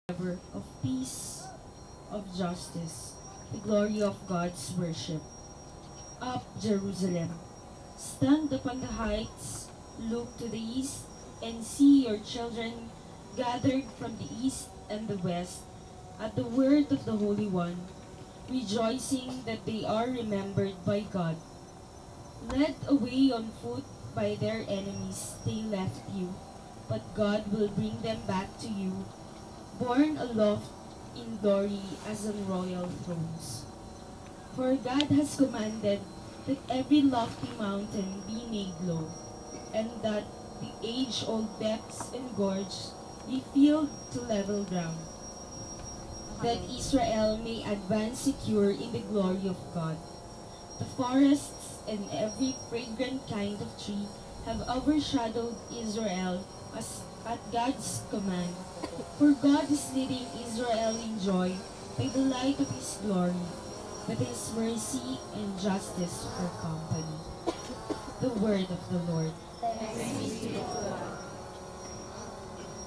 ever, of peace, of justice, the glory of God's worship. Up, Jerusalem! Stand upon the heights, look to the east, and see your children gathered from the east and the west at the word of the Holy One, rejoicing that they are remembered by God. Led away on foot by their enemies, they left you, but God will bring them back to you, borne aloft in glory as on royal thrones. For God has commanded that every lofty mountain be made low, and that the age-old depths and gorges be filled to level ground, that Israel may advance secure in the glory of God. The forests and every fragrant kind of tree have overshadowed Israel as at God's command. For God is leading Israel in joy by the light of His glory, with His mercy and justice for company. The word of the Lord. Thanks be to God.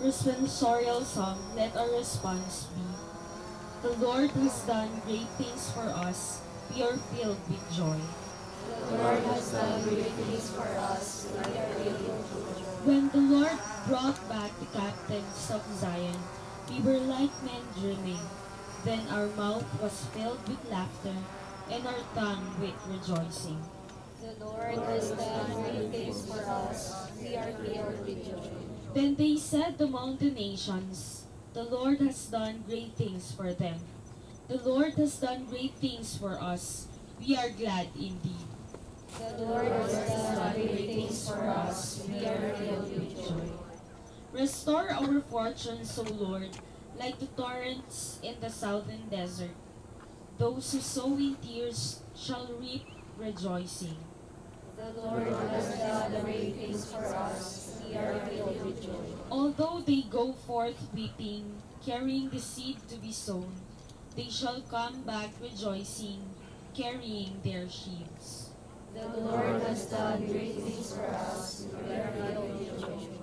Responsorial song, let our response be: the Lord has done great things for us, we are filled with joy. The Lord has done great things for us, we are filled with joy. When the Lord brought back the captives of Zion, we were like men dreaming. Then our mouth was filled with laughter, and our tongue with rejoicing. The Lord has done great things for us, we are filled with joy. Then they said among the nations, the Lord has done great things for them. The Lord has done great things for us, we are glad indeed. The Lord has done great things for us, we are filled with joy. Restore our fortunes, O Lord, like the torrents in the southern desert. Those who sow in tears shall reap rejoicing. The Lord has done great things for us, we are filled with joy. Although they go forth weeping, carrying the seed to be sown, they shall come back rejoicing, carrying their sheaves. The Lord has done great things for us, we are filled with joy.